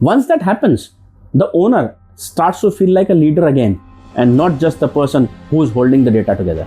Once that happens, the owner starts to feel like a leader again and not just the person who's holding the data together.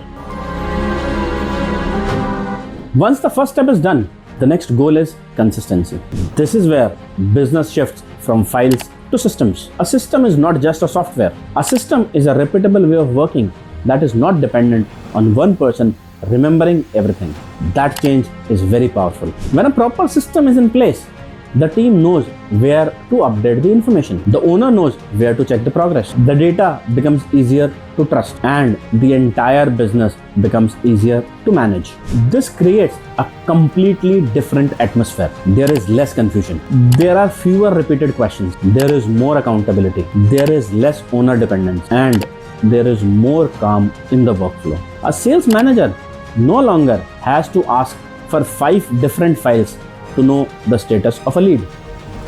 Once the first step is done, the next goal is consistency. This is where business shifts from files to systems. A system is not just a software. A system is a repeatable way of working that is not dependent on one person remembering everything. That change is very powerful. When a proper system is in place, the team knows where to update the information. The owner knows where to check the progress. The data becomes easier to trust and the entire business becomes easier to manage. This creates a completely different atmosphere. There is less confusion. There are fewer repeated questions. There is more accountability. There is less owner dependence and there is more calm in the workflow. A sales manager no longer has to ask for 5 different files to know the status of a lead.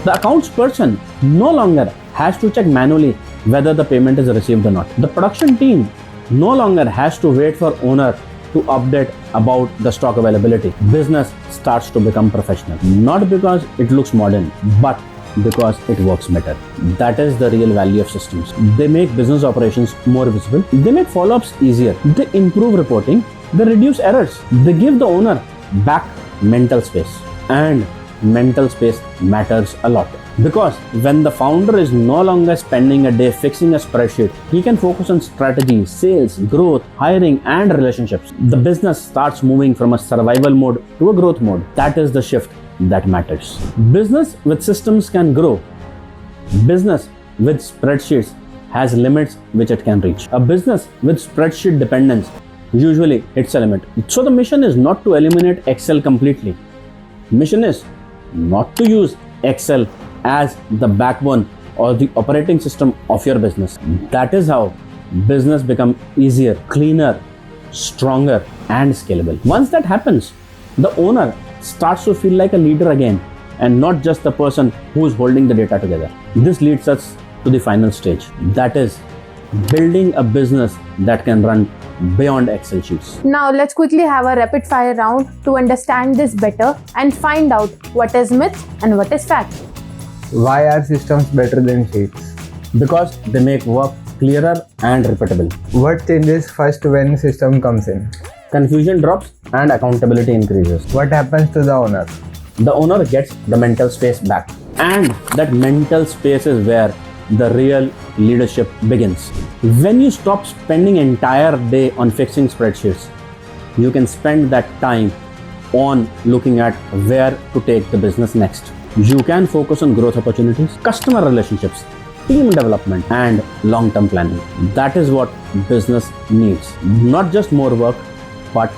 The accounts person no longer has to check manually whether the payment is received or not. The production team no longer has to wait for owner to update about the stock availability. Business starts to become professional, not because it looks modern, but because it works better. That is the real value of systems. They make business operations more visible. They make follow-ups easier. They improve reporting. They reduce errors. They give the owner back mental space. And mental space matters a lot because when the founder is no longer spending a day fixing a spreadsheet, he can focus on strategy, sales, growth, hiring, and relationships. The business starts moving from a survival mode to a growth mode. That is the shift that matters. Business with systems can grow. Business with spreadsheets has limits which it can reach. A business with spreadsheet dependence usually hits a limit. So the mission is not to eliminate Excel completely. Mission is not to use Excel as the backbone or the operating system of your business. That is how business becomes easier, cleaner, stronger, and scalable. Once that happens, the owner starts to feel like a leader again and not just the person who is holding the data together. This leads us to the final stage. That is building a business that can run beyond Excel sheets. Now let's quickly have a rapid fire round to understand this better and find out what is myth and what is fact. Why are systems better than sheets? Because they make work clearer and repeatable. What changes first when system comes in? Confusion drops and accountability increases. What happens to the owner? The owner gets the mental space back. And that mental space is where the real leadership begins. When you stop spending entire day on fixing spreadsheets, you can spend that time on looking at where to take the business next. You can focus on growth opportunities, customer relationships, team development, and long-term planning. That is what business needs. Not just more work, but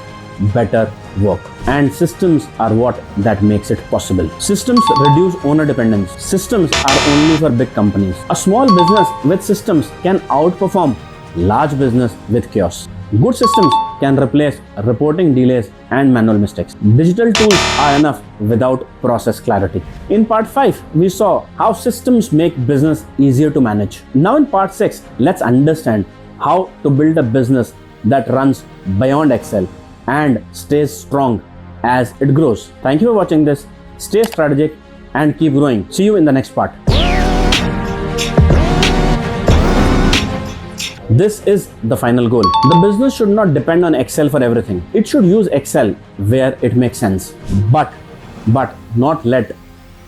better work. And systems are what that makes it possible. Systems reduce owner dependence. Systems are only for big companies. A small business with systems can outperform large business with chaos. Good systems can replace reporting delays and manual mistakes. Digital tools are enough without process clarity. In part 5, we saw how systems make business easier to manage. Now in part 6, let's understand how to build a business that runs beyond Excel and stays strong as it grows. Thank you for watching this. Stay strategic and keep growing. See you in the next part. This is the final goal. The business should not depend on Excel for everything. It should use Excel where it makes sense, but not let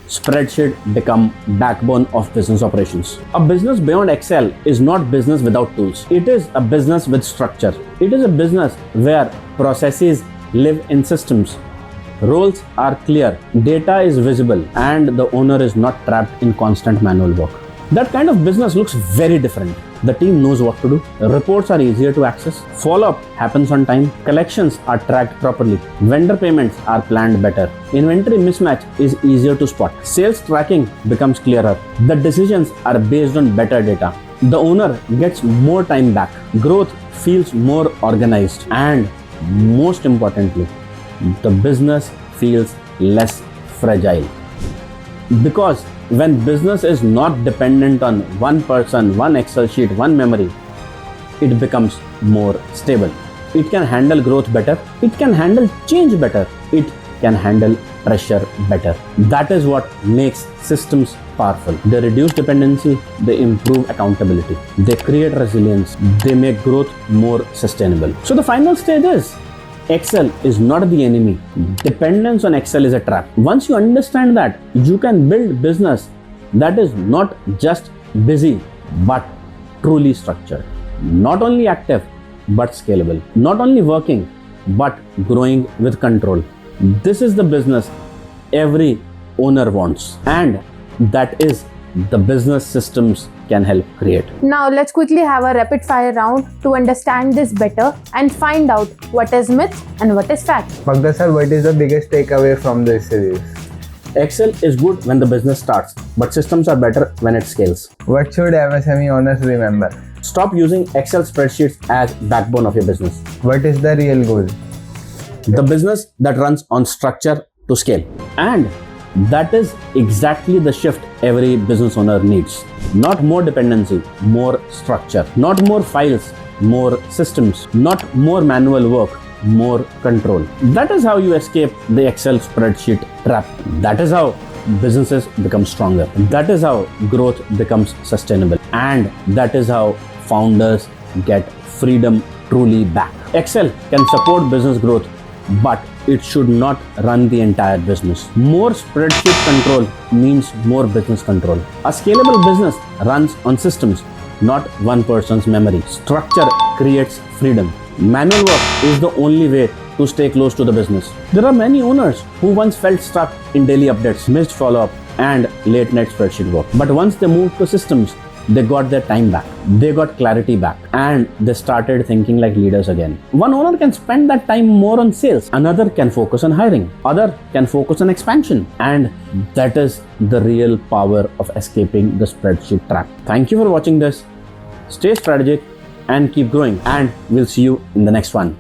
spreadsheet become backbone of business operations. A business beyond Excel is not business without tools. It is a business with structure. It is a business where processes live in systems. Roles are clear, data is visible, and the owner is not trapped in constant manual work. That kind of business looks very different. The team knows what to do. Reports are easier to access. Follow-up happens on time. Collections are tracked properly. Vendor payments are planned better. Inventory mismatch is easier to spot. Sales tracking becomes clearer. The decisions are based on better data. The owner gets more time back. Growth feels more organized. And most importantly, the business feels less fragile. Because when business is not dependent on one person, one Excel sheet, one memory, it becomes more stable. It can handle growth better. It can handle change better. It can handle pressure better. That is what makes systems powerful. They reduce dependency, they improve accountability, they create resilience, they make growth more sustainable. So the final stage is Excel is not the enemy. Dependence on Excel is a trap. Once you understand that, you can build business that is not just busy but truly structured. Not only active but scalable. Not only working but growing with control. This is the business every owner wants, and that is the business systems can help create. Now let's quickly have a rapid fire round to understand this better and find out what is myth and what is fact. Pankaj sir, what is the biggest takeaway from this series? Excel is good when the business starts, but systems are better when it scales. What should MSME owners remember? Stop using Excel spreadsheets as backbone of your business. What is the real goal? The business that runs on structure to scale. And that is exactly the shift every business owner needs. Not more dependency, more structure. Not more files, more systems. Not more manual work, more control. That is how you escape the Excel spreadsheet trap. That is how businesses become stronger. That is how growth becomes sustainable. And that is how founders get freedom truly back. Excel can support business growth, but it should not run the entire business. More spreadsheet control means more business control. A scalable business runs on systems, not one person's memory. Structure creates freedom. Manual work is the only way to stay close to the business. There are many owners who once felt stuck in daily updates, missed follow-up, and late night spreadsheet work. But once they moved to systems, they got their time back, they got clarity back, and they started thinking like leaders again. One owner can spend that time more on sales, another can focus on hiring, other can focus on expansion, and that is the real power of escaping the spreadsheet trap. Thank you for watching this. Stay strategic and keep growing, and we'll see you in the next one.